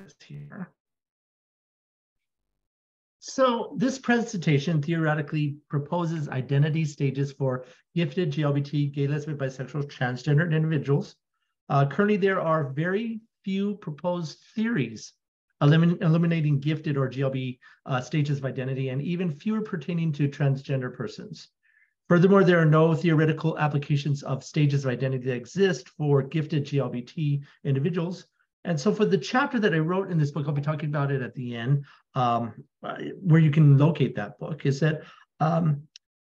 this here. So this presentation theoretically proposes identity stages for gifted GLBT, gay, lesbian, bisexual, transgender individuals. Currently, there are very few proposed theories eliminating gifted or GLB stages of identity, and even fewer pertaining to transgender persons. Furthermore, there are no theoretical applications of stages of identity that exist for gifted GLBT individuals. And so for the chapter that I wrote in this book, I'll be talking about it at the end, where you can locate that book, is that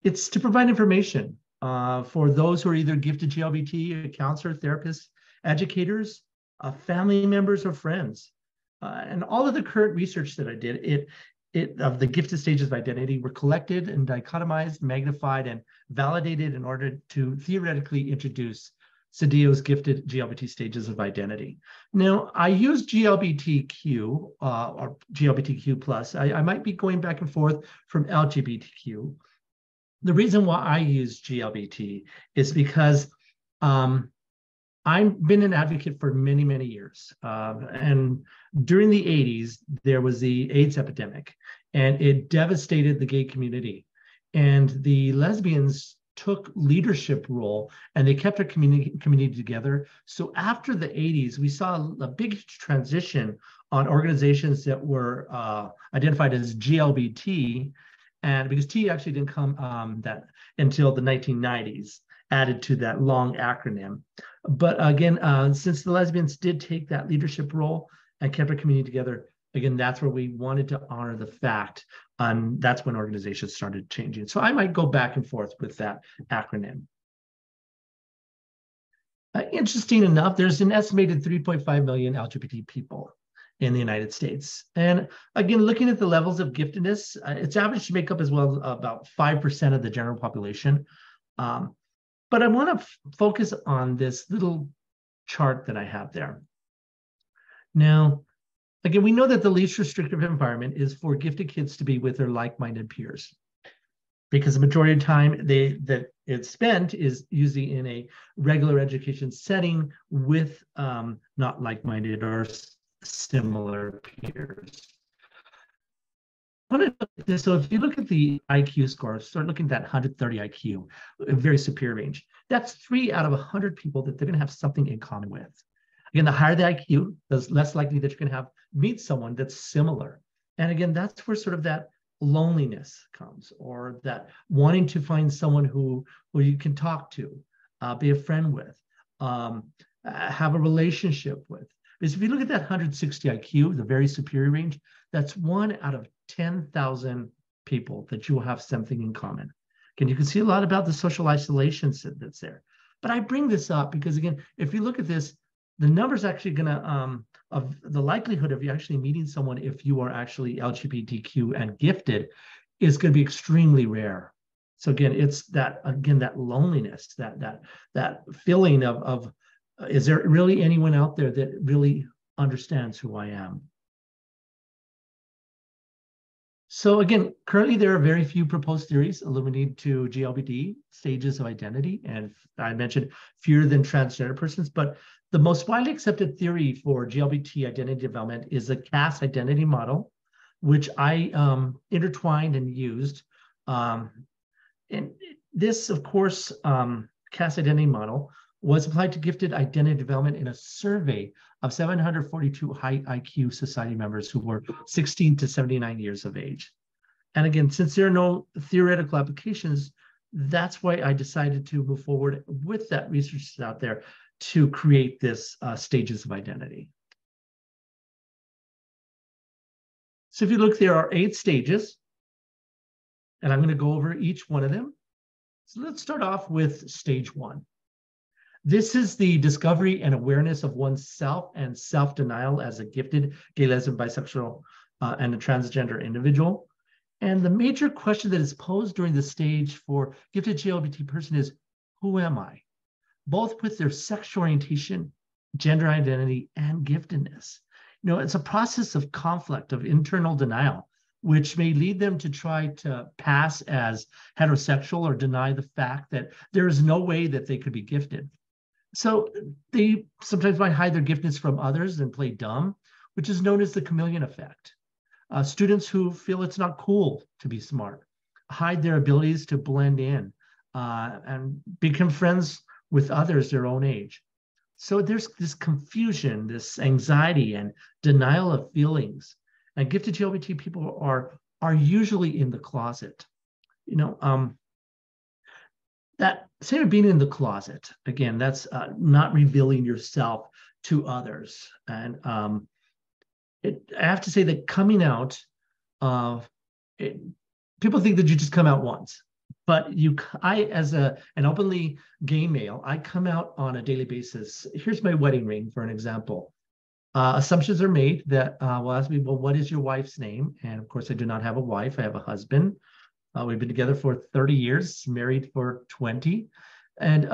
it's to provide information for those who are either gifted GLBT, counselor, therapists, educators, family members, or friends. And all of the current research that I did, of the gifted stages of identity were collected and dichotomized, magnified, and validated in order to theoretically introduce Sedillo's gifted GLBT stages of identity. Now, I use GLBTQ or GLBTQ plus. I might be going back and forth from LGBTQ. The reason why I use GLBT is because I've been an advocate for many, many years. And during the 80s, there was the AIDS epidemic, and it devastated the gay community. And the lesbians took leadership role, and they kept our community together. So after the 80s, we saw a big transition on organizations that were identified as GLBT, and because T actually didn't come until the 1990s, added to that long acronym. But again, since the lesbians did take that leadership role and kept our community together, again, that's where we wanted to honor the fact. And that's when organizations started changing. So I might go back and forth with that acronym. Interesting enough, there's an estimated 3.5 million LGBT people in the United States. And again, looking at the levels of giftedness, it's averaged to make up as well about 5% of the general population. But I want to focus on this little chart that I have there. Now, again, we know that the least restrictive environment is for gifted kids to be with their like-minded peers, because the majority of time that it's spent is usually in a regular education setting with not like-minded or similar peers. So if you look at the IQ score, start looking at that 130 IQ, a very superior range. That's 3 out of 100 people that they're going to have something in common with. Again, the higher the IQ, the less likely that you're going to meet someone that's similar. And again, that's where sort of that loneliness comes, or that wanting to find someone who you can talk to, be a friend with, have a relationship with. Because if you look at that 160 IQ, the very superior range, that's 1 out of 10,000 people that you will have something in common. Again, you can see a lot about the social isolation that's there. But I bring this up because, again, if you look at this, the number's actually going to, of the likelihood of you actually meeting someone if you are actually LGBTQ and gifted is going to be extremely rare. So again, it's that loneliness, that feeling of is there really anyone out there that really understands who I am? So again, currently there are very few proposed theories illuminating to GLBT stages of identity, and I mentioned fewer than transgender persons, but the most widely accepted theory for GLBT identity development is the caste identity model, which I intertwined and used. And this, of course, caste identity model was applied to gifted identity development in a survey of 742 high IQ society members who were 16 to 79 years of age. And again, since there are no theoretical applications, that's why I decided to move forward with that research out there to create this stages of identity. So if you look, there are 8 stages, and I'm going to go over each one of them. So let's start off with stage 1. This is the discovery and awareness of oneself and self-denial as a gifted gay, lesbian, bisexual, and a transgender individual. And the major question that is posed during the stage for gifted GLBT person is, who am I? Both with their sexual orientation, gender identity, and giftedness. You know, it's a process of conflict, of internal denial, which may lead them to try to pass as heterosexual or deny the fact that there is no way that they could be gifted. So they sometimes might hide their giftedness from others and play dumb, which is known as the chameleon effect. Students who feel it's not cool to be smart, hide their abilities to blend in, and become friends with others their own age. So there's this confusion, this anxiety and denial of feelings. And gifted GLBT people are usually in the closet. That same of being in the closet, again, that's not revealing yourself to others. And I have to say that coming out, people think that you just come out once. But I, as an openly gay male, I come out on a daily basis. Here's my wedding ring, for an example. Assumptions are made that will ask me, well, what is your wife's name? And of course, I do not have a wife. I have a husband. We've been together for 30 years, married for 20. And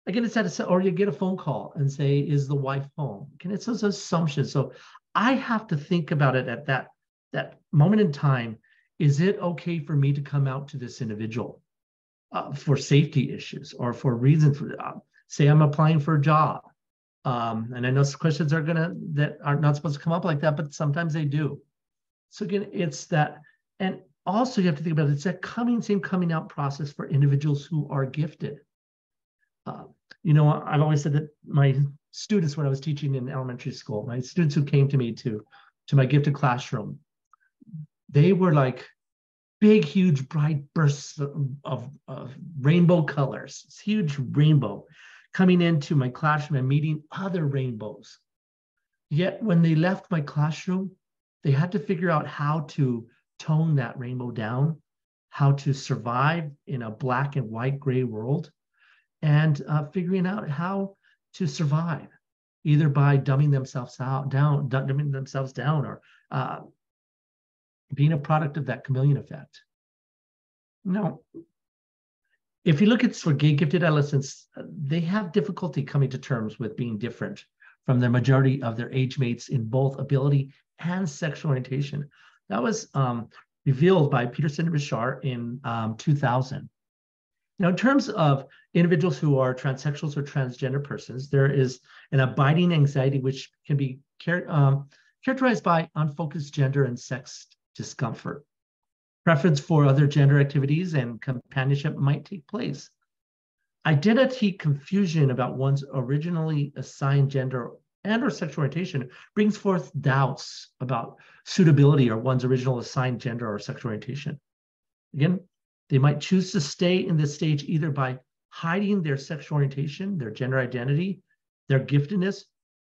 again, it's that, or you get a phone call and say, is the wife home? Again, it's those assumptions. So I have to think about it at that moment in time. Is it okay for me to come out to this individual for safety issues or for reasons? Say I'm applying for a job. And I know some questions that are not supposed to come up like that, but sometimes they do. So again, it's that. And also you have to think about it, it's that same coming out process for individuals who are gifted. I've always said that my students, when I was teaching in elementary school, my students who came to me to my gifted classroom, they were like big, huge, bright bursts of rainbow colors. It's huge rainbow coming into my classroom and meeting other rainbows. Yet when they left my classroom, they had to figure out how to tone that rainbow down, how to survive in a black and white gray world, and figuring out how to survive, either by dumbing themselves down, or being a product of that chameleon effect. Now, if you look at for gay gifted adolescents, they have difficulty coming to terms with being different from the majority of their age mates in both ability and sexual orientation. That was revealed by Peterson and Bashar in 2000. Now, in terms of individuals who are transsexuals or transgender persons, there is an abiding anxiety which can be characterized by unfocused gender and sex discomfort. Preference for other gender activities and companionship might take place. Identity confusion about one's originally assigned gender and or sexual orientation brings forth doubts about suitability or one's original assigned gender or sexual orientation. Again, they might choose to stay in this stage either by hiding their sexual orientation, their gender identity, their giftedness,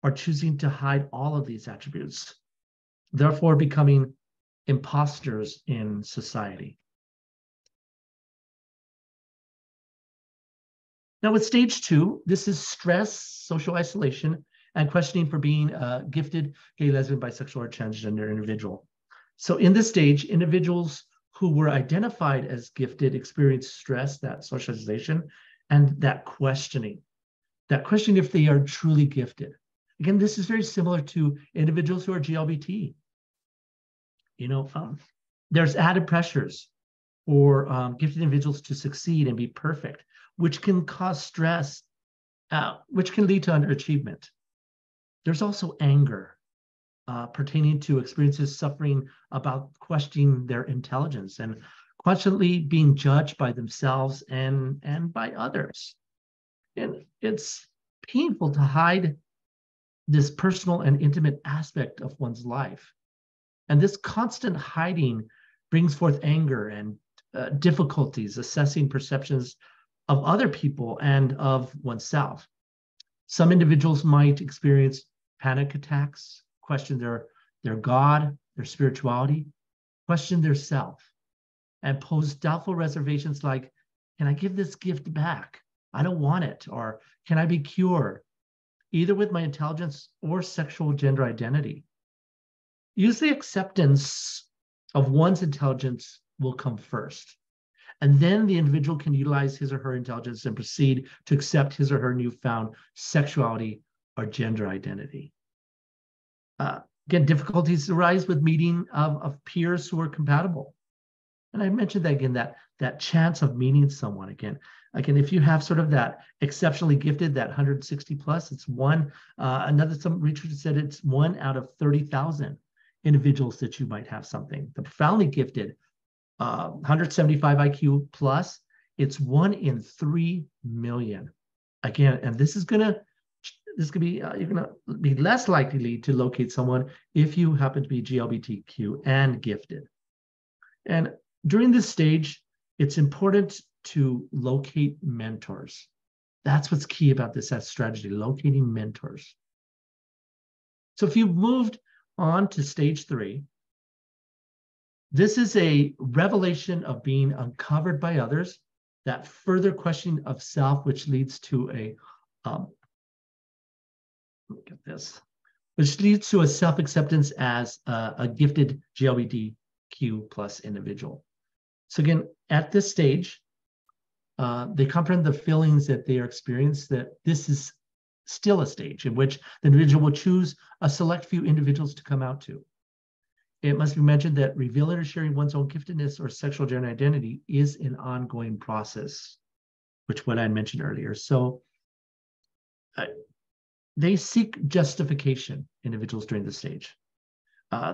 or choosing to hide all of these attributes, therefore becoming imposters in society. Now with stage 2, this is stress, social isolation, and questioning for being a gifted gay, lesbian, bisexual, or transgender individual. So in this stage, individuals who were identified as gifted experience stress, that socialization, and that questioning if they are truly gifted. Again, this is very similar to individuals who are GLBT. There's added pressures for gifted individuals to succeed and be perfect, which can cause stress, which can lead to underachievement. There's also anger pertaining to experiences suffering about questioning their intelligence and constantly being judged by themselves and by others. And it's painful to hide this personal and intimate aspect of one's life. And this constant hiding brings forth anger and difficulties assessing perceptions of other people and of oneself. Some individuals might experience panic attacks, question their God, their spirituality, question their self, and pose doubtful reservations like, can I give this gift back? I don't want it. Or can I be cured, either with my intelligence or sexual gender identity? Usually acceptance of one's intelligence will come first. And then the individual can utilize his or her intelligence and proceed to accept his or her newfound sexuality or gender identity. Again, difficulties arise with meeting of peers who are compatible. And I mentioned that again, that chance of meeting someone again. Again, if you have sort of that exceptionally gifted, that 160 plus, it's one. Some research said it's 1 out of 30,000 individuals that you might have something. The profoundly gifted, 175 IQ plus, it's 1 in 3 million. Again, and this could be, you're gonna be less likely to locate someone if you happen to be GLBTQ and gifted. And during this stage, it's important to locate mentors. That's what's key about this strategy, locating mentors. So if you've moved on to stage 3, this is a revelation of being uncovered by others, that further questioning of self, which leads to look at this, which leads to a self-acceptance as a gifted GLBTQ plus individual. So again, at this stage, they comprehend the feelings that they are experiencing, that this is still a stage in which the individual will choose a select few individuals to come out to. It must be mentioned that revealing or sharing one's own giftedness or sexual gender identity is an ongoing process, which what I mentioned earlier. So they seek justification, individuals during this stage.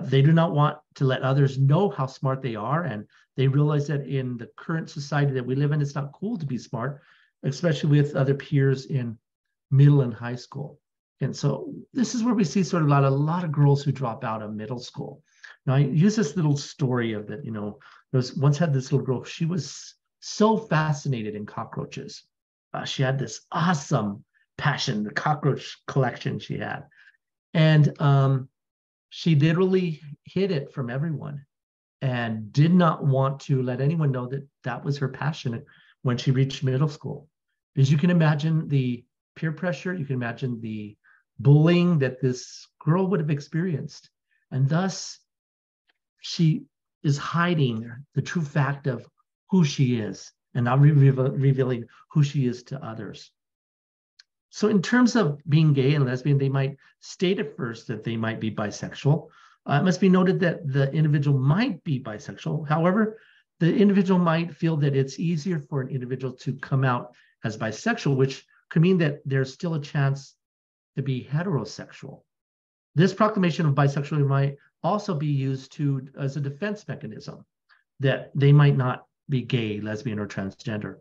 They do not want to let others know how smart they are, and they realize that in the current society that we live in, it's not cool to be smart, especially with other peers in middle and high school. And so this is where we see sort of a lot of girls who drop out of middle school. Now, I use this little story of that, once had this little girl, she was so fascinated in cockroaches. She had this awesome passion, the cockroach collection she had. And she literally hid it from everyone and did not want to let anyone know that that was her passion when she reached middle school. As you can imagine the peer pressure, you can imagine the bullying that this girl would have experienced. And thus, she is hiding the true fact of who she is and not revealing who she is to others. So in terms of being gay and lesbian, they might state at first that they might be bisexual. It must be noted that the individual might be bisexual. However, the individual might feel that it's easier for an individual to come out as bisexual, which could mean that there's still a chance to be heterosexual. This proclamation of bisexuality might also be used as a defense mechanism that they might not be gay, lesbian, or transgender.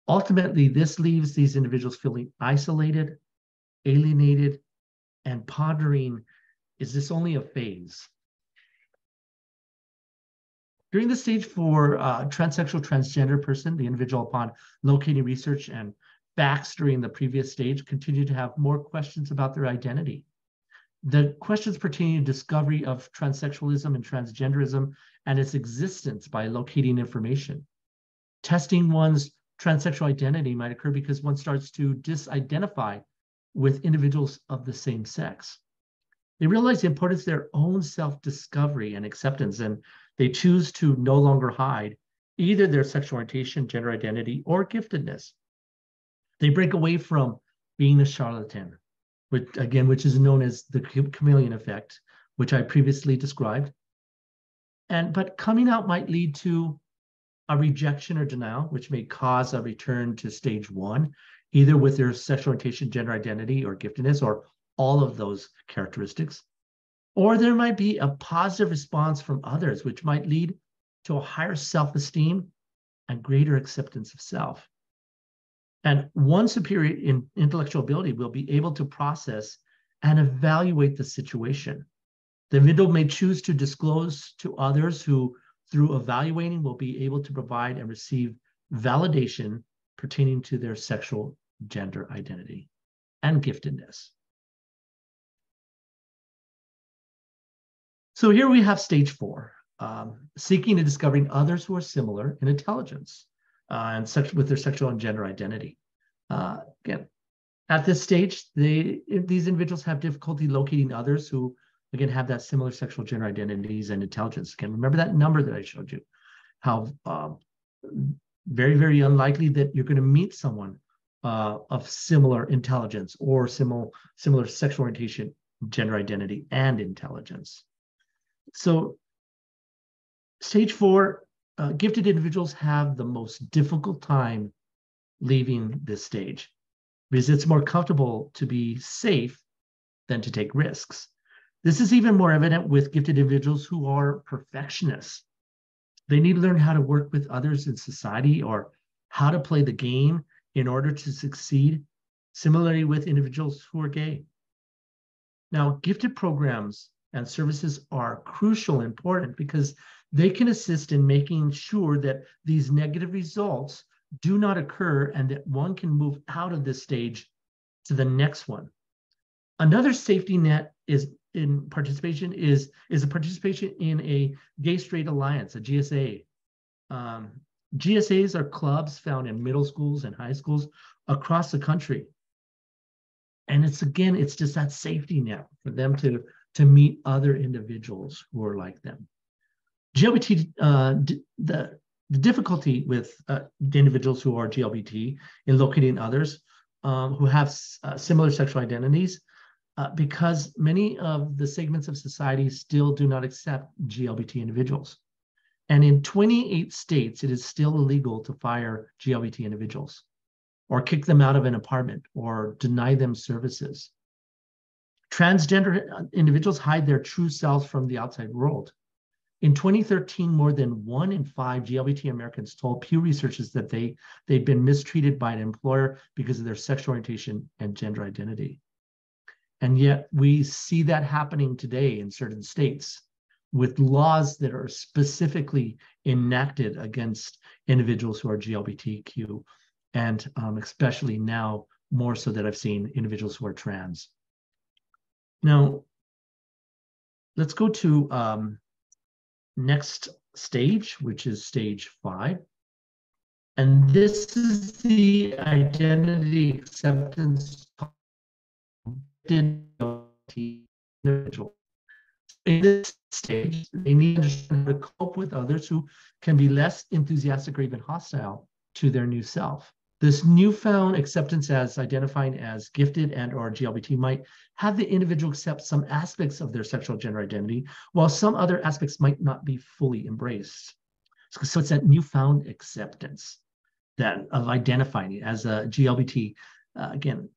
Ultimately, this leaves these individuals feeling isolated, alienated, and pondering, is this only a phase? During the stage for transsexual, transgender person, the individual, upon locating research and facts during the previous stage, continue to have more questions about their identity. The questions pertaining to discovery of transsexualism and transgenderism and its existence by locating information. Testing one's transsexual identity might occur because one starts to disidentify with individuals of the same sex. They realize the importance of their own self-discovery and acceptance, and they choose to no longer hide either their sexual orientation, gender identity, or giftedness. They break away from being a charlatan, which is known as the chameleon effect, which I previously described. But coming out might lead to a rejection or denial, which may cause a return to stage 1, either with their sexual orientation, gender identity, or giftedness, or all of those characteristics. Or there might be a positive response from others, which might lead to a higher self-esteem and greater acceptance of self. And one superior in intellectual ability will be able to process and evaluate the situation. The individual may choose to disclose to others who, through evaluating, will be able to provide and receive validation pertaining to their sexual gender identity and giftedness. So here we have stage 4, seeking and discovering others who are similar in intelligence and with their sexual and gender identity. Again, at this stage, these individuals have difficulty locating others who, again, have that similar sexual gender identities and intelligence. Again, remember that number that I showed you, how very, very unlikely that you're going to meet someone of similar intelligence or similar sexual orientation, gender identity, and intelligence. So stage 4, gifted individuals have the most difficult time leaving this stage, because it's more comfortable to be safe than to take risks. This is even more evident with gifted individuals who are perfectionists. They need to learn how to work with others in society or how to play the game in order to succeed. Similarly with individuals who are gay. Now, gifted programs and services are crucial and important because they can assist in making sure that these negative results do not occur and that one can move out of this stage to the next one. Another safety net is a participation in a gay straight alliance, a GSA. GSAs are clubs found in middle schools and high schools across the country. And it's just that safety net for them to meet other individuals who are like them. GLBT, the difficulty with the individuals who are GLBT in locating others who have similar sexual identities, because many of the segments of society still do not accept GLBT individuals. And in 28 states, it is still illegal to fire GLBT individuals or kick them out of an apartment or deny them services. Transgender individuals hide their true selves from the outside world. In 2013, more than 1 in 5 GLBT Americans told Pew Researchers that they've been mistreated by an employer because of their sexual orientation and gender identity. And yet we see that happening today in certain states with laws that are specifically enacted against individuals who are GLBTQ, and especially now more so that I've seen individuals who are trans. Now, let's go to next stage, which is stage 5. And this is the identity acceptance individual. In this stage, they need to understand how to cope with others who can be less enthusiastic or even hostile to their new self. This newfound acceptance as identifying as gifted and or GLBT might have the individual accept some aspects of their sexual gender identity, while some other aspects might not be fully embraced. So it's that newfound acceptance that of identifying as a GLBT. Again,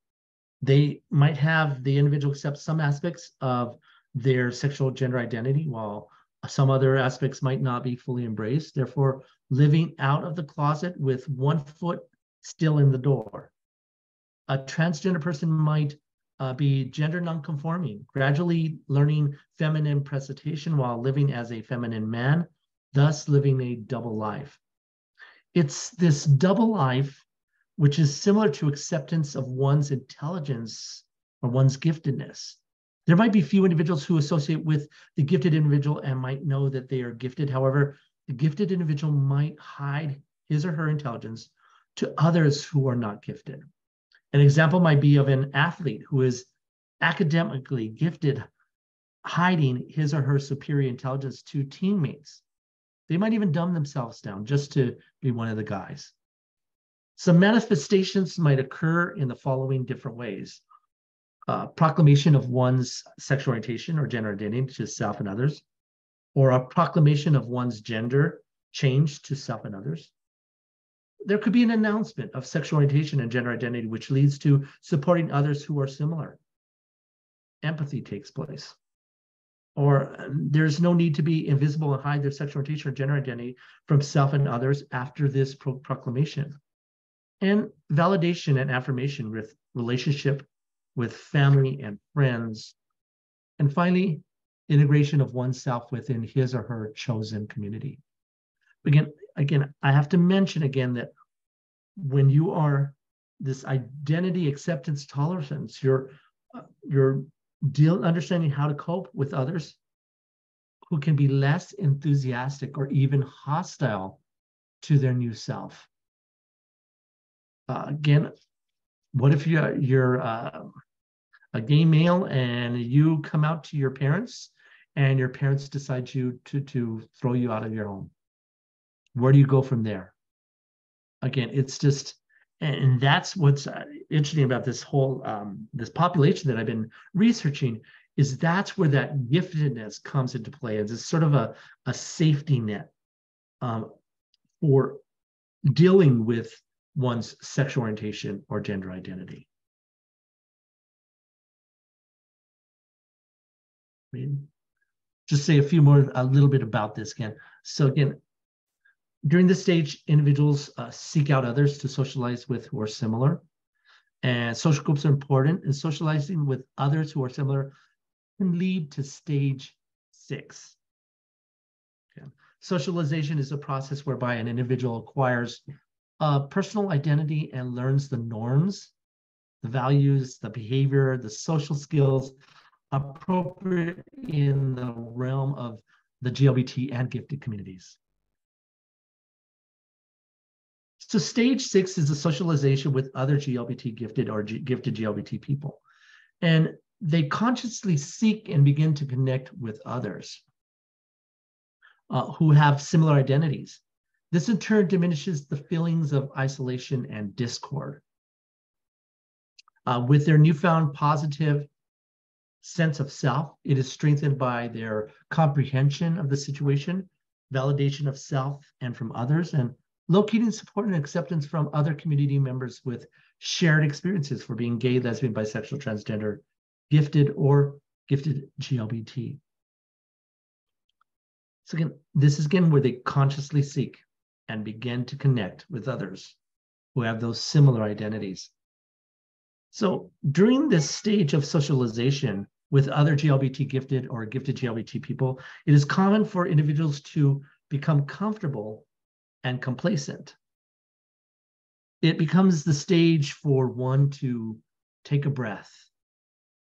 they might have the individual accept some aspects of their sexual gender identity, while some other aspects might not be fully embraced, therefore living out of the closet with one foot still in the door. A transgender person might be gender nonconforming, gradually learning feminine presentation while living as a feminine man, thus living a double life. It's this double life which is similar to acceptance of one's intelligence or one's giftedness. There might be few individuals who associate with the gifted individual and might know that they are gifted. However, the gifted individual might hide his or her intelligence to others who are not gifted. An example might be of an athlete who is academically gifted, hiding his or her superior intelligence to teammates. They might even dumb themselves down just to be one of the guys. Some manifestations might occur in the following different ways. Proclamation of one's sexual orientation or gender identity to self and others, or a proclamation of one's gender change to self and others. There could be an announcement of sexual orientation and gender identity, which leads to supporting others who are similar. Empathy takes place. Or there's no need to be invisible and hide their sexual orientation or gender identity from self and others after this proclamation. And validation and affirmation with relationship with family and friends. And finally, integration of oneself within his or her chosen community. Again, I have to mention again that when you are this identity acceptance tolerance, you're understanding how to cope with others who can be less enthusiastic or even hostile to their new self. Again, what if you're a gay male and you come out to your parents and your parents decide to throw you out of your home? Where do you go from there? Again, it's just, and that's what's interesting about this whole, this population that I've been researching, is that's where that giftedness comes into play. It's sort of a safety net for dealing with one's sexual orientation or gender identity. I mean, just say a little bit about this again. So again, during this stage, individuals seek out others to socialize with who are similar. And social groups are important, and socializing with others who are similar can lead to stage 6. Okay. Socialization is a process whereby an individual acquires a personal identity and learns the norms, the values, the behavior, the social skills appropriate in the realm of the GLBT and gifted communities. So stage 6 is the socialization with other GLBT gifted or gifted GLBT people. And they consciously seek and begin to connect with others who have similar identities. This in turn diminishes the feelings of isolation and discord. With their newfound positive sense of self, it is strengthened by their comprehension of the situation, validation of self and from others, and locating support and acceptance from other community members with shared experiences for being gay, lesbian, bisexual, transgender, gifted, or gifted GLBT. So again, this is again where they consciously seek and begin to connect with others who have those similar identities. So during this stage of socialization with other GLBT gifted or gifted GLBT people, it is common for individuals to become comfortable and complacent. It becomes the stage for one to take a breath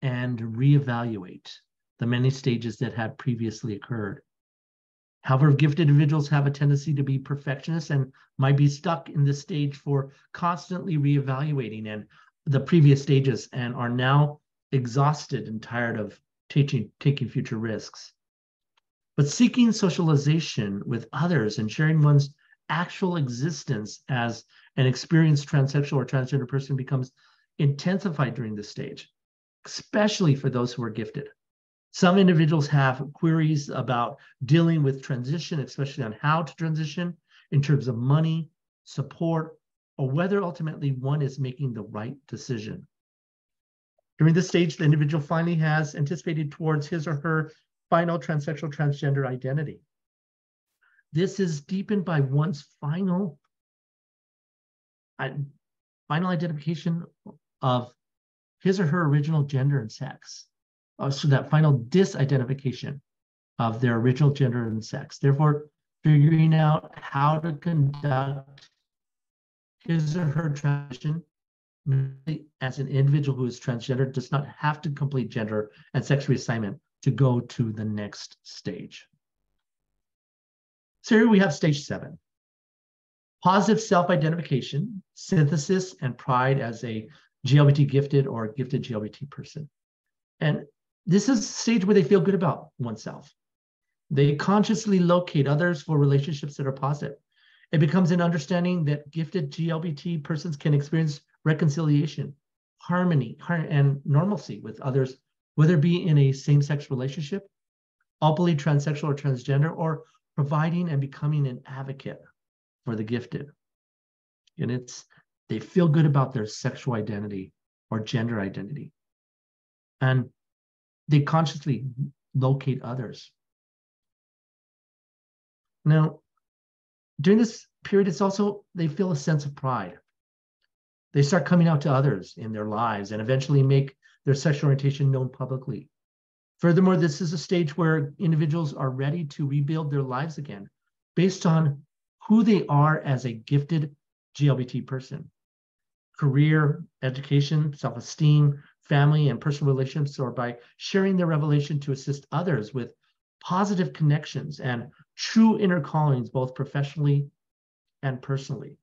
and reevaluate the many stages that had previously occurred. However, gifted individuals have a tendency to be perfectionists and might be stuck in this stage for constantly reevaluating and the previous stages and are now exhausted and tired of taking future risks. But seeking socialization with others and sharing one's actual existence as an experienced transsexual or transgender person becomes intensified during this stage, especially for those who are gifted. Some individuals have queries about dealing with transition, especially on how to transition in terms of money, support, or whether ultimately one is making the right decision. During this stage, the individual finally has anticipated towards his or her final transsexual transgender identity. This is deepened by one's final identification of his or her original gender and sex. So that final disidentification of their original gender and sex. Therefore, figuring out how to conduct his or her transition as an individual who is transgender does not have to complete gender and sex reassignment to go to the next stage. So here we have stage 7. Positive self-identification, synthesis, and pride as a GLBT gifted or gifted GLBT person. And this is a stage where they feel good about oneself. They consciously locate others for relationships that are positive. It becomes an understanding that gifted GLBT persons can experience reconciliation, harmony, and normalcy with others, whether it be in a same-sex relationship, openly transsexual or transgender, or providing and becoming an advocate for the gifted. And they feel good about their sexual identity or gender identity. And they consciously locate others. Now, during this period, it's also, they feel a sense of pride. They start coming out to others in their lives and eventually make their sexual orientation known publicly. Furthermore, this is a stage where individuals are ready to rebuild their lives again based on who they are as a gifted GLBT person. Career, education, self-esteem, family, and personal relationships, or by sharing their revelation to assist others with positive connections and true inner callings, both professionally and personally.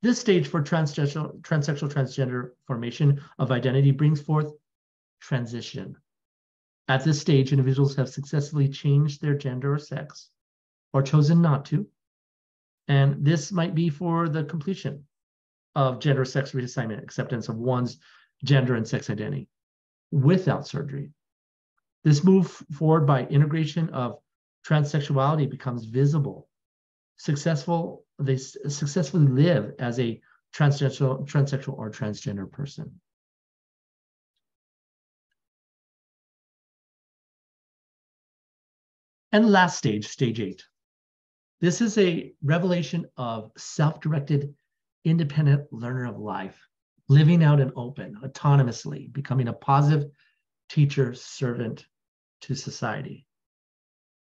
This stage for transsexual transgender formation of identity brings forth transition. At this stage, individuals have successfully changed their gender or sex, or chosen not to. And this might be for the completion of gender sex reassignment, acceptance of one's gender and sex identity without surgery. This move forward by integration of transsexuality becomes visible. They successfully live as a transsexual or transgender person. And last stage, stage 8. This is a revelation of self-directed, independent learner of life, living out and open, autonomously, becoming a positive teacher, servant to society.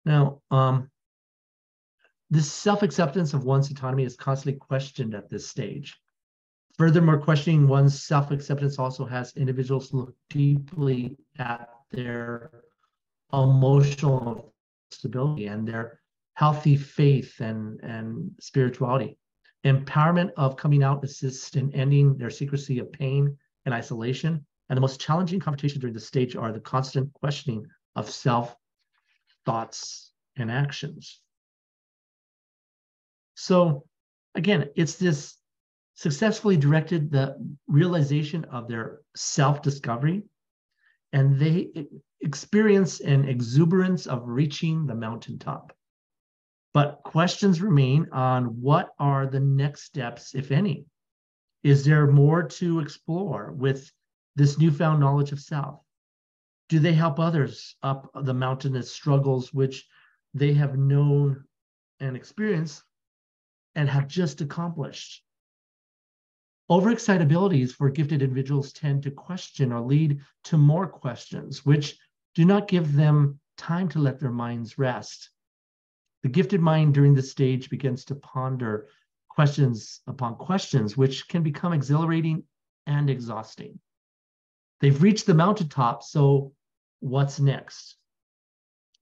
Now, this self-acceptance of one's autonomy is constantly questioned at this stage. Furthermore, questioning one's self-acceptance also has individuals look deeply at their emotional stability and their healthy faith and spirituality. Empowerment of coming out assists in ending their secrecy of pain and isolation. And the most challenging confrontation during this stage are the constant questioning of self, thoughts, and actions. So again, it's this successfully directed the realization of their self-discovery, and they experience an exuberance of reaching the mountaintop. But questions remain on what are the next steps, if any. Is there more to explore with this newfound knowledge of self? Do they help others up the mountainous struggles which they have known and experienced and have just accomplished? Overexcitabilities for gifted individuals tend to question or lead to more questions, which do not give them time to let their minds rest. The gifted mind during this stage begins to ponder questions upon questions, which can become exhilarating and exhausting. They've reached the mountaintop, so what's next?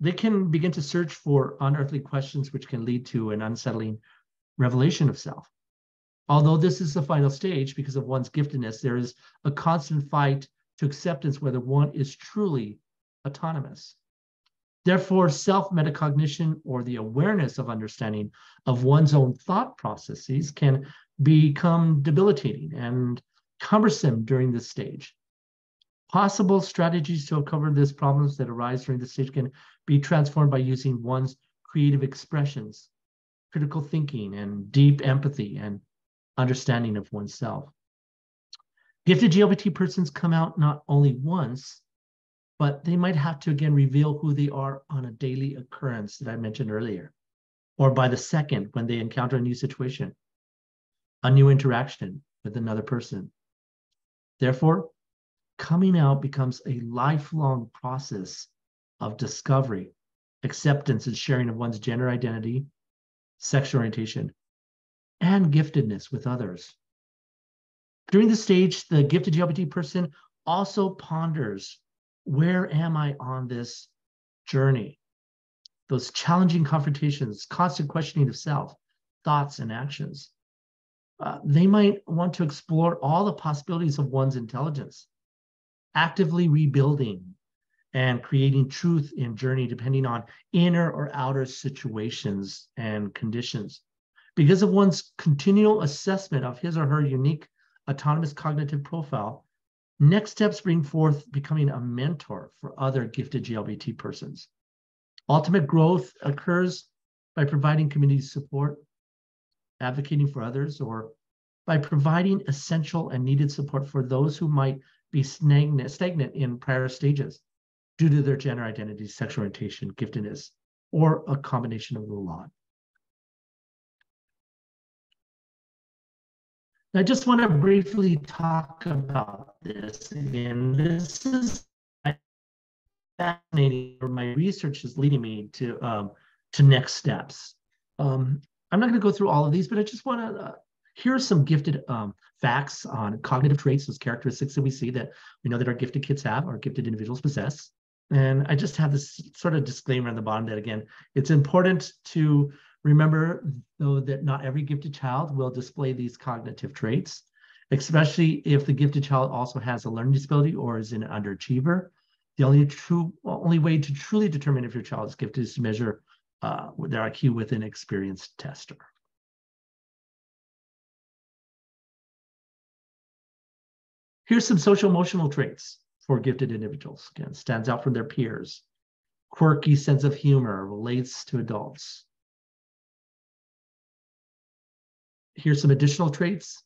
They can begin to search for unearthly questions, which can lead to an unsettling revelation of self. Although this is the final stage, because of one's giftedness, there is a constant fight to acceptance whether one is truly autonomous. Therefore, self-metacognition, or the awareness of understanding of one's own thought processes, can become debilitating and cumbersome during this stage. Possible strategies to uncover these problems that arise during this stage can be transformed by using one's creative expressions, critical thinking, and deep empathy and understanding of oneself. Gifted GLBT persons come out not only once, but they might have to again reveal who they are on a daily occurrence that I mentioned earlier, or by the second when they encounter a new situation, a new interaction with another person. Therefore, coming out becomes a lifelong process of discovery, acceptance, and sharing of one's gender identity, sexual orientation, and giftedness with others. During this stage, the gifted GLBT person also ponders, where am I on this journey? Those challenging confrontations, constant questioning of self, thoughts, and actions. They might want to explore all the possibilities of one's intelligence, actively rebuilding and creating truth in journey depending on inner or outer situations and conditions. Because of one's continual assessment of his or her unique autonomous cognitive profile, next steps bring forth becoming a mentor for other gifted GLBT persons. Ultimate growth occurs by providing community support, advocating for others, or by providing essential and needed support for those who might be stagnant in prior stages due to their gender identity, sexual orientation, giftedness, or a combination of the lot. I just want to briefly talk about this again. This is fascinating. My research is leading me to next steps. I'm not going to go through all of these, but I just want to here are some gifted facts on cognitive traits, those characteristics that we see that we know that our gifted kids have, our gifted individuals possess. And I just have this sort of disclaimer on the bottom that, again, it's important to remember, though, that not every gifted child will display these cognitive traits, especially if the gifted child also has a learning disability or is an underachiever. The only way to truly determine if your child is gifted is to measure their IQ with an experienced tester. Here's some social emotional traits for gifted individuals. Again, stands out from their peers. Quirky sense of humor, relates to adults. Here's some additional traits.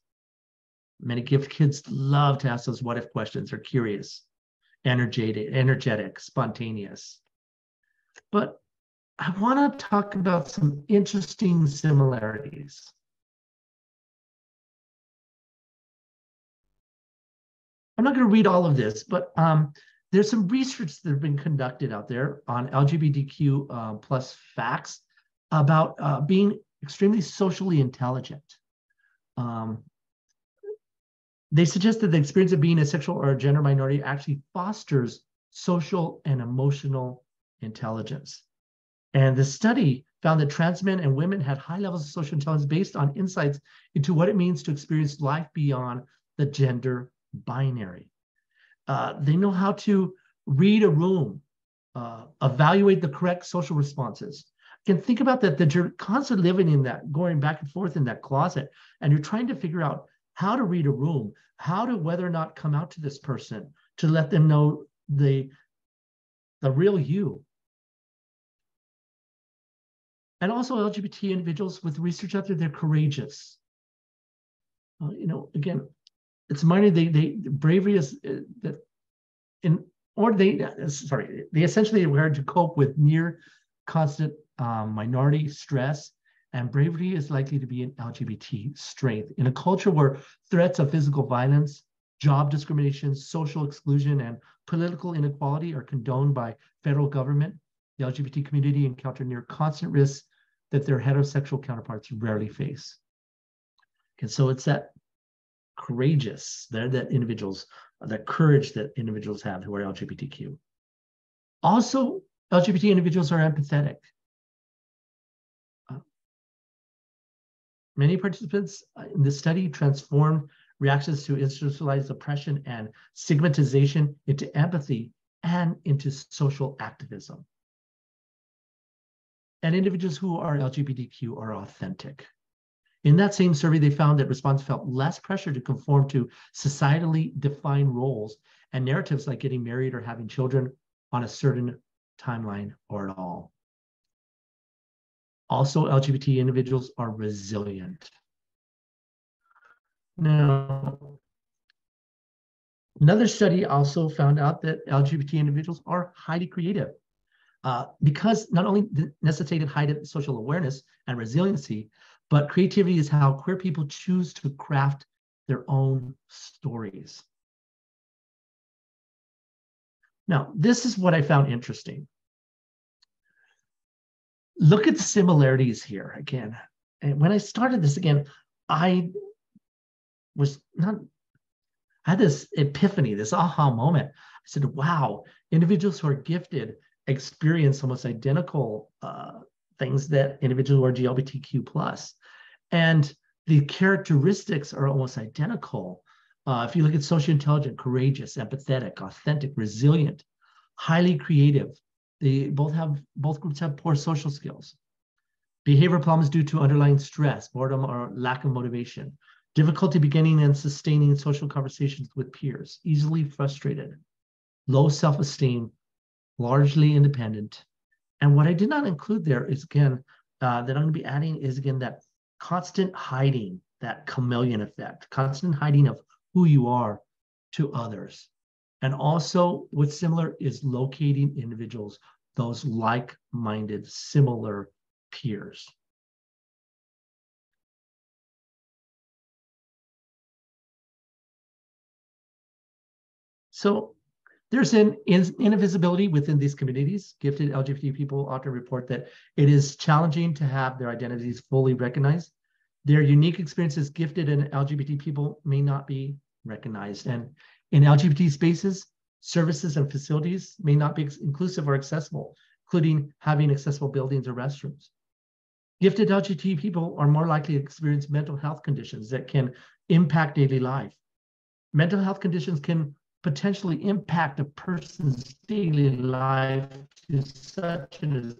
Many gift kids love to ask those what if questions. They're curious, energetic, spontaneous. But I want to talk about some interesting similarities. I'm not going to read all of this, but there's some research that have been conducted out there on LGBTQ plus facts about being extremely socially intelligent. They suggest that the experience of being a sexual or a gender minority actually fosters social and emotional intelligence. And the study found that trans men and women had high levels of social intelligence based on insights into what it means to experience life beyond the gender binary. They know how to read a room, evaluate the correct social responses. And think about that you're constantly living in that, going back and forth in that closet, and you're trying to figure out how to read a room, how to whether or not come out to this person to let them know the real you. And also LGBT individuals with research out there, they're courageous. Again, it's minor. Bravery is that they essentially learn to cope with near constant minority stress, and bravery is likely to be an LGBT strength. In a culture where threats of physical violence, job discrimination, social exclusion, and political inequality are condoned by federal government, the LGBT community encounter near constant risks that their heterosexual counterparts rarely face. And so it's that that courage that individuals have who are LGBTQ. Also, LGBT individuals are empathetic. Many participants in this study transformed reactions to institutionalized oppression and stigmatization into empathy and into social activism. And individuals who are LGBTQ are authentic. In that same survey, they found that respondents felt less pressure to conform to societally defined roles and narratives like getting married or having children on a certain timeline or at all. Also, LGBT individuals are resilient. Now, another study also found out that LGBT individuals are highly creative because not only necessitated heightened social awareness and resiliency, but creativity is how queer people choose to craft their own stories. Now, this is what I found interesting. Look at the similarities here again. And when I started this again, I had this epiphany, this aha moment. I said, wow, individuals who are gifted experience almost identical things that individuals who are LGBTQ+. And the characteristics are almost identical. If you look at social intelligent, courageous, empathetic, authentic, resilient, highly creative, both groups have poor social skills. Behavior problems due to underlying stress, boredom, or lack of motivation. Difficulty beginning and sustaining social conversations with peers. Easily frustrated. Low self-esteem. Largely independent. And what I did not include there is, again, that I'm going to be adding is, again, that constant hiding, that chameleon effect, constant hiding of who you are to others. And also what's similar is locating individuals, those like-minded, similar peers. So there's an invisibility within these communities. Gifted LGBT people often report that it is challenging to have their identities fully recognized. Their unique experiences, gifted and LGBT people, may not be recognized. And in LGBT spaces, services and facilities may not be inclusive or accessible, including having accessible buildings or restrooms. Gifted LGBT people are more likely to experience mental health conditions that can impact daily life. Mental health conditions can potentially impact a person's daily life to such an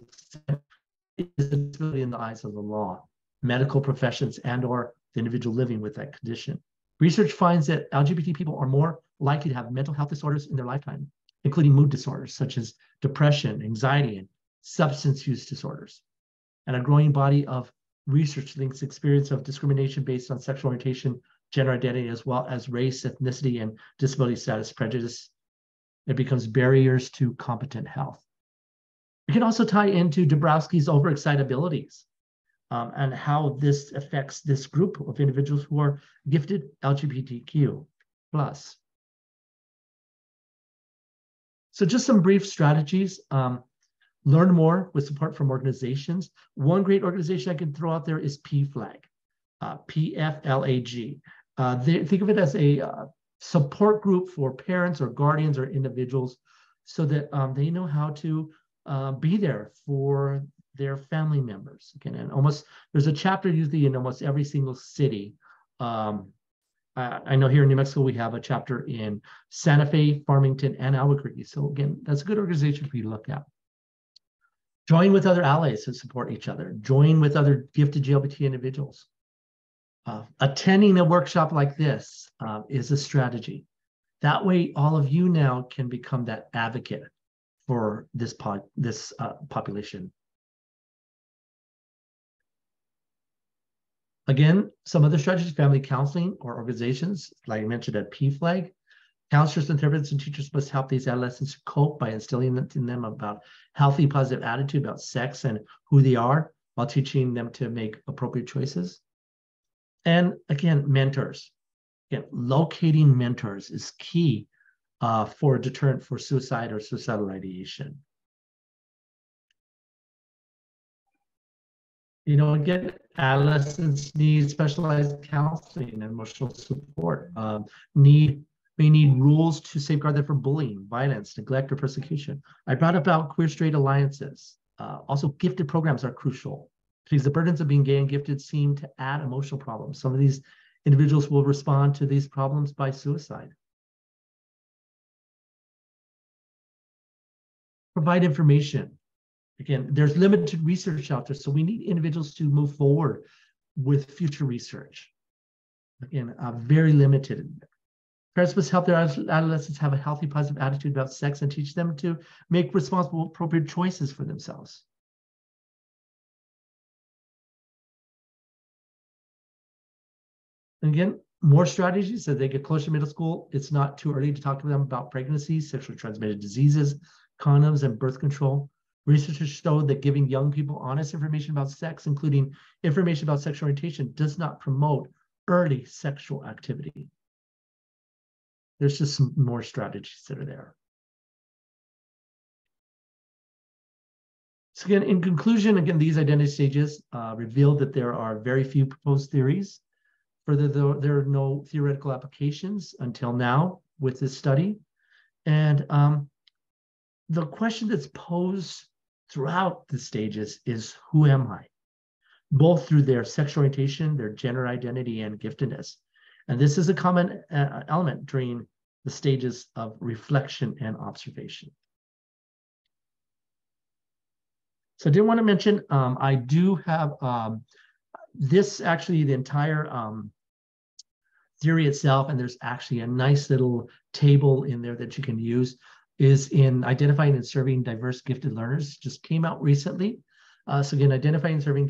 extent in the eyes of the law, medical professions, and/or the individual living with that condition. Research finds that LGBT people are more likely to have mental health disorders in their lifetime, including mood disorders such as depression, anxiety, and substance use disorders. And a growing body of research links experience of discrimination based on sexual orientation gender identity, as well as race, ethnicity, and disability status prejudice. It becomes barriers to competent health. We can also tie into Dabrowski's overexcitabilities and how this affects this group of individuals who are gifted LGBTQ plus. So just some brief strategies. Learn more with support from organizations. One great organization I can throw out there is PFLAG, PFLAG. Think of it as a support group for parents or guardians or individuals so that they know how to be there for their family members. Again, and there's a chapter usually in almost every single city. I know here in New Mexico, we have a chapter in Santa Fe, Farmington, and Albuquerque. So again, that's a good organization for you to look at. Join with other allies to support each other. Join with other gifted GLBT individuals. Attending a workshop like this is a strategy. That way, all of you now can become that advocate for this population. Again, some other strategies: family counseling or organizations, like I mentioned at PFLAG. Counselors and therapists and teachers must help these adolescents cope by instilling in them about healthy, positive attitude about sex and who they are, while teaching them to make appropriate choices. And again, mentors. Again, locating mentors is key for a deterrent for suicide or suicidal ideation. Again, adolescents need specialized counseling and emotional support. May need rules to safeguard them from bullying, violence, neglect, or persecution. I brought about queer straight alliances. Also, gifted programs are crucial because the burdens of being gay and gifted seem to add emotional problems. Some of these individuals will respond to these problems by suicide. Provide information. Again, there's limited research out there, so we need individuals to move forward with future research. Again, very limited. Parents must help their adolescents have a healthy, positive attitude about sex and teach them to make responsible, appropriate choices for themselves. And again, more strategies as they get closer to middle school. It's not too early to talk to them about pregnancy, sexually transmitted diseases, condoms, and birth control. Research has shown that giving young people honest information about sex, including information about sexual orientation, does not promote early sexual activity. There's just some more strategies that are there. So again, in conclusion, again, these identity stages reveal that there are very few proposed theories. Further, there are no theoretical applications until now with this study. And the question that's posed throughout the stages is, who am I? Both through their sexual orientation, their gender identity, and giftedness. And this is a common element during the stages of reflection and observation. So I did want to mention, I do have this actually, the entire theory itself, and there's actually a nice little table in there that you can use, is in identifying and serving diverse gifted learners. Just came out recently. So again, identifying and serving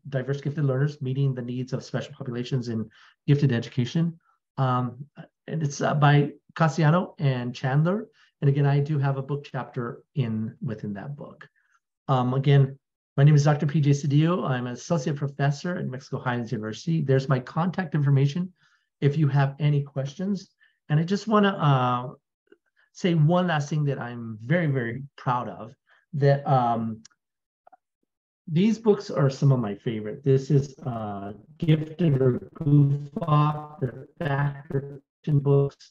diverse gifted learners, meeting the needs of special populations in gifted education. And it's by Cassiano and Chandler. And again, I do have a book chapter within that book. Again, my name is Dr. PJ Sedillo. I'm an associate professor at New Mexico Highlands University. There's my contact information if you have any questions. And I just want to say one last thing that I'm very, very proud of, that these books are some of my favorite. This is Gifted or Goof Off, the fact or fiction books.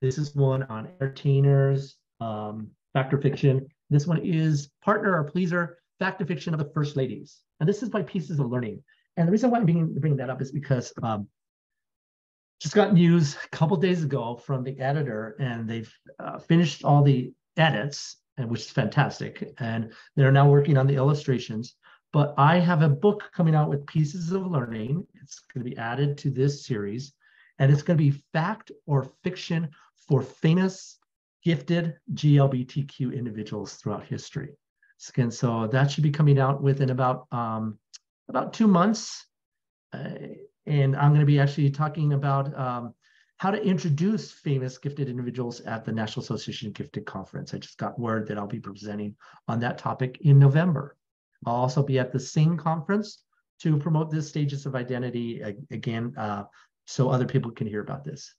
This is one on entertainers, fact or fiction. This one is Partner or Pleaser, fact or fiction of the First Ladies. And this is by Pieces of Learning. And the reason why I'm bringing that up is because just got news a couple days ago from the editor, and they've finished all the edits, which is fantastic. And they're now working on the illustrations. But I have a book coming out with Pieces of Learning. It's going to be added to this series. And it's going to be fact or fiction for famous, gifted GLBTQ individuals throughout history. And so that should be coming out within about 2 months. And I'm going to be actually talking about how to introduce famous gifted individuals at the National Association of Gifted Conference. I just got word that I'll be presenting on that topic in November. I'll also be at the Sing conference to promote the stages of identity again, so other people can hear about this.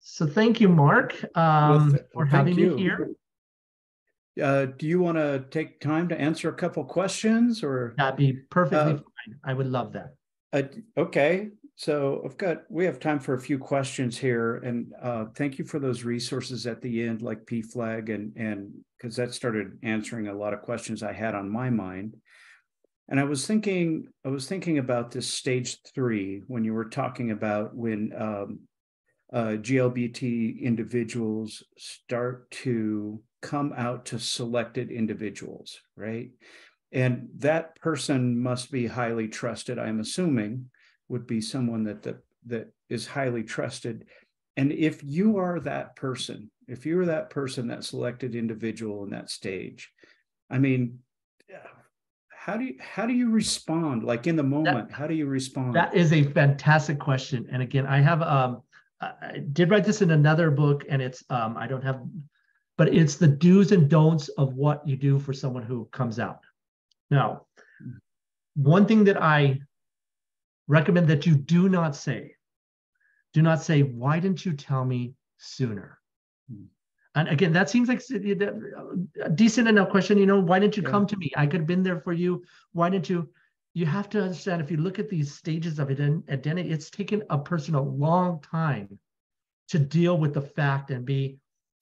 So thank you, Mark, for having me here. Do you want to take time to answer a couple questions, or? That'd be perfectly fine. I would love that. Okay, so we have time for a few questions here, and thank you for those resources at the end, like PFLAG, and because that started answering a lot of questions I had on my mind. And I was thinking about this stage 3 when you were talking about when GLBT individuals start to come out to selected individuals, right? And that person must be highly trusted, I'm assuming, would be someone that is highly trusted. And if you are that person, that selected individual in that stage, I mean, how do you respond? Like in the moment, how do you respond? That is a fantastic question. And again, I did write this in another book, and it's I don't have, but it's the do's and don'ts of what you do for someone who comes out. Now, one thing that I recommend that you do not say, why didn't you tell me sooner? And again, that seems like a decent enough question. Why didn't you come to me? I could have been there for you. Why didn't you? You have to understand, if you look at these stages of identity, it's taken a person a long time to deal with the fact and be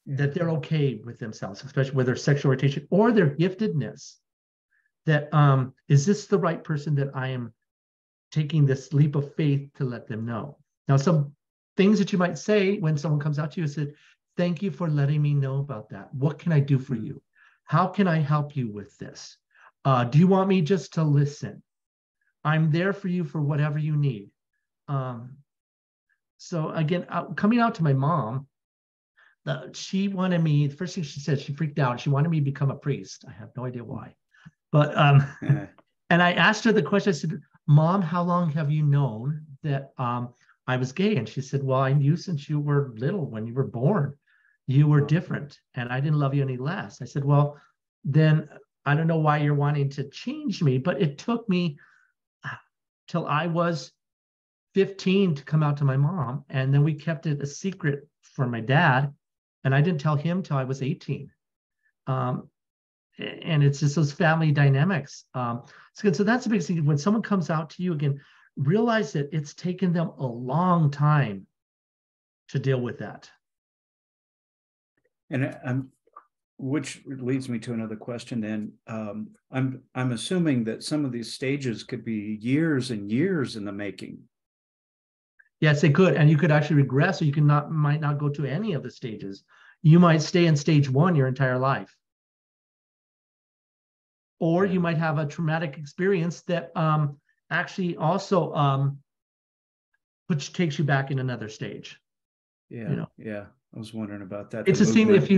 that they're okay with themselves, especially with their sexual orientation or their giftedness. That is this the right person that I am taking this leap of faith to let them know? Now, some things that you might say when someone comes out to you is that, thank you for letting me know about that. What can I do for you? How can I help you with this? Do you want me just to listen? I'm there for you for whatever you need. So again, coming out to my mom, she wanted me, the first thing she said, she freaked out. She wanted me to become a priest. I have no idea why. But, and I asked her the question, I said, Mom, how long have you known that I was gay? And she said, well, I knew since you were little, when you were born, you were different, and I didn't love you any less. I said, well, then I don't know why you're wanting to change me, but it took me till I was 15 to come out to my mom. And then we kept it a secret from my dad. And I didn't tell him till I was 18. And it's just those family dynamics. So that's a big thing. When someone comes out to you, again, realize that it's taken them a long time to deal with that. And which leads me to another question then. I'm assuming that some of these stages could be years and years in the making. Yes, it could. And you could actually regress, or you might not go to any of the stages. You might stay in stage 1 your entire life. Or you might have a traumatic experience that actually also which takes you back in another stage. Yeah, I was wondering about that. It's the same if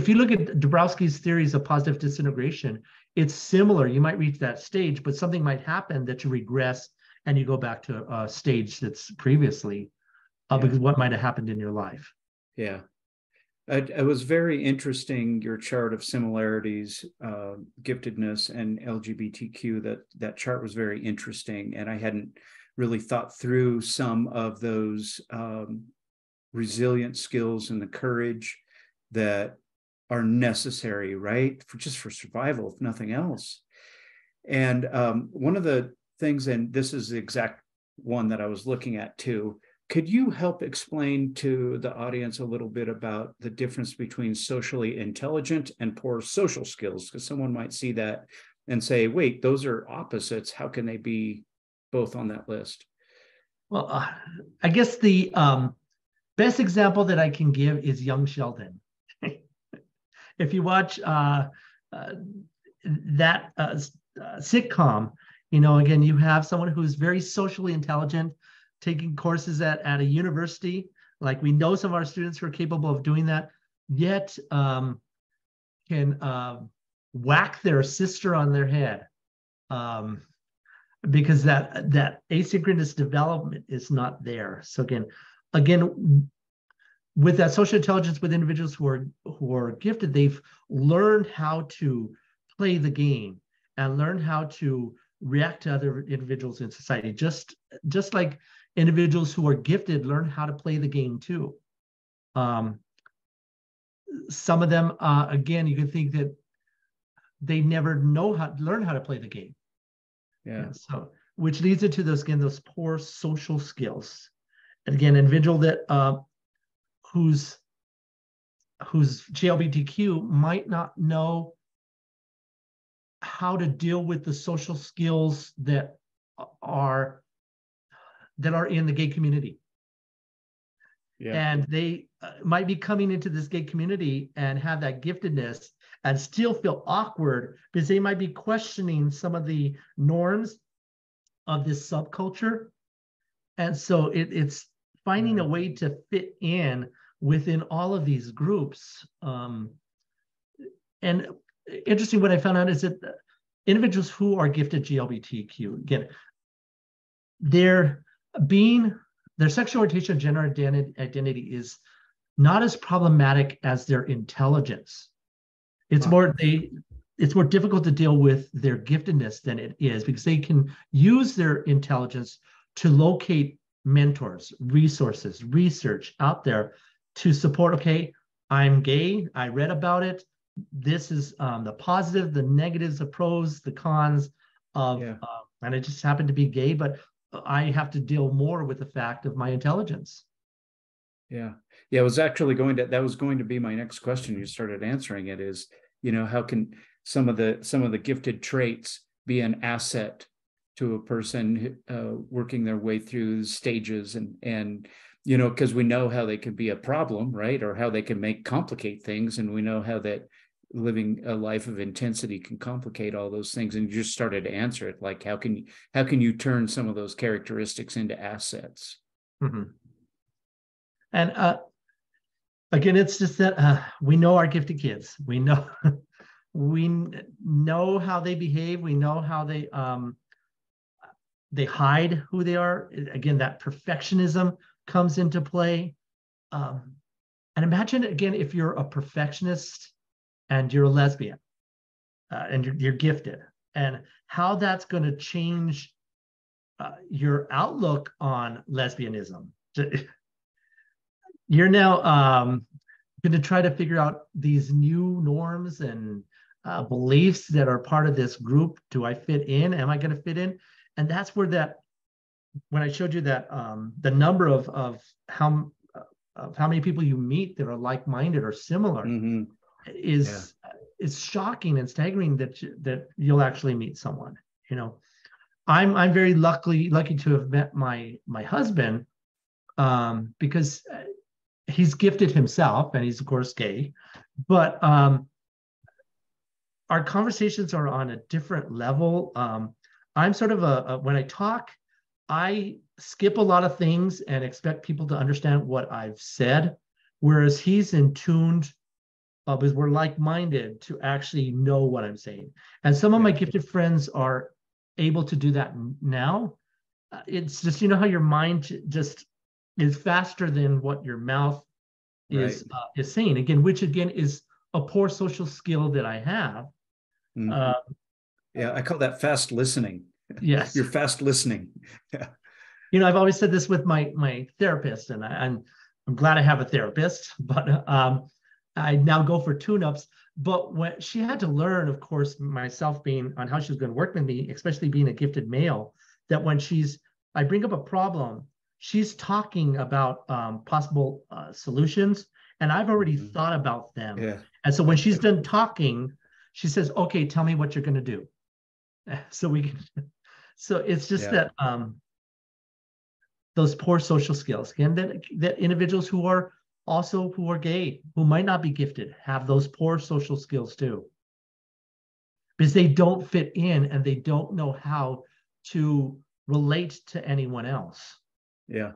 you look at Dabrowski's theories of positive disintegration, it's similar. You might reach that stage, but something might happen that you regress and you go back to a stage that's previously because what might have happened in your life. Yeah. It was very interesting, your chart of similarities, giftedness and LGBTQ. That chart was very interesting, and I hadn't really thought through some of those resilient skills and the courage that are necessary, right, for survival, if nothing else. And one of the things, and this is the exact one that I was looking at too, could you help explain to the audience a little bit about the difference between socially intelligent and poor social skills? Because someone might see that and say, wait, those are opposites. How can they be both on that list? Well, I guess the best example that I can give is young Sheldon. If you watch that sitcom, again, you have someone who's very socially intelligent, taking courses at a university. Like, we know some of our students who are capable of doing that, yet can whack their sister on their head. because that asynchronous development is not there. So again, with that social intelligence with individuals who are gifted, they've learned how to play the game and learn how to react to other individuals in society. Just like individuals who are gifted learn how to play the game too. Some of them, again, you can think that they never learn how to play the game. Yeah. So, which leads into those poor social skills. And again, individual that who's GLBTQ might not know how to deal with the social skills that are in the gay community. Yeah. And they might be coming into this gay community and have that giftedness and still feel awkward because they might be questioning some of the norms of this subculture. And so it's finding a way to fit in within all of these groups. And interesting, what I found out is that individuals who are gifted GLBTQ, again, their sexual orientation and gender identity is not as problematic as their intelligence. It's more difficult to deal with their giftedness than it is, because they can use their intelligence to locate mentors, resources, research out there to support, okay, I'm gay, I read about it. This is the positive, the negatives, the pros, the cons of, and I just happen to be gay, but I have to deal more with the fact of my intelligence. Yeah. It was actually that was going to be my next question. You started answering it, is, how can some of the gifted traits be an asset to a person working their way through stages, and because we know how they can be a problem, right? Or how they can complicate things. And we know how that living a life of intensity can complicate all those things. And you just started to answer it, like, how can you turn some of those characteristics into assets? Mm-hmm. And again, it's just that we know our gifted kids. We know how they behave. We know how they hide who they are. Again, that perfectionism comes into play. And imagine, again, if you're a perfectionist and you're a lesbian and you're gifted, and how that's going to change your outlook on lesbianism. You're now going to try to figure out these new norms and beliefs that are part of this group. Do I fit in? Am I going to fit in? And that's where when I showed you that the number of how many people you meet that are like-minded or similar is shocking and staggering that you'll actually meet someone. I'm very lucky to have met my husband because he's gifted himself, and he's of course gay, but our conversations are on a different level. I'm sort of when I talk, I skip a lot of things and expect people to understand what I've said, whereas he's in tuned, because we're like-minded, to actually know what I'm saying. And some of my gifted friends are able to do that now. It's just, how your mind just is faster than what your mouth is saying, which is a poor social skill that I have. I call that fast listening. Yes. You're fast listening. Yeah. I've always said this with my therapist, and I'm glad I have a therapist, but I now go for tune-ups. But when she had to learn, of course, myself being on how she was going to work with me, especially being a gifted male, that when I bring up a problem, she's talking about possible solutions, and I've already thought about them. Yeah. And so when she's done talking, she says, "Okay, tell me what you're going to do." So it's just that those poor social skills, again, that individuals who are gay, who might not be gifted, have those poor social skills too, because they don't fit in and they don't know how to relate to anyone else. Yeah.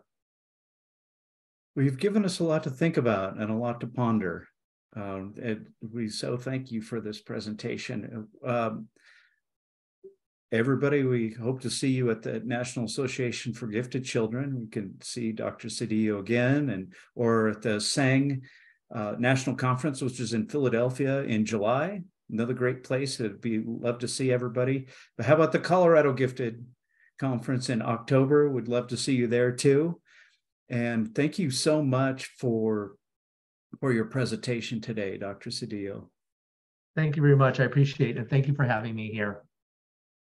Well, you've given us a lot to think about and a lot to ponder. And we so thank you for this presentation. everybody, we hope to see you at the National Association for Gifted Children. We can see Dr. Sedillo again, or at the SANG National Conference, which is in Philadelphia in July. Another great place. Love to see everybody. But how about the Colorado Gifted Conference in October? We'd love to see you there too. And thank you so much for your presentation today, Dr. Sedillo. Thank you very much. I appreciate it. Thank you for having me here.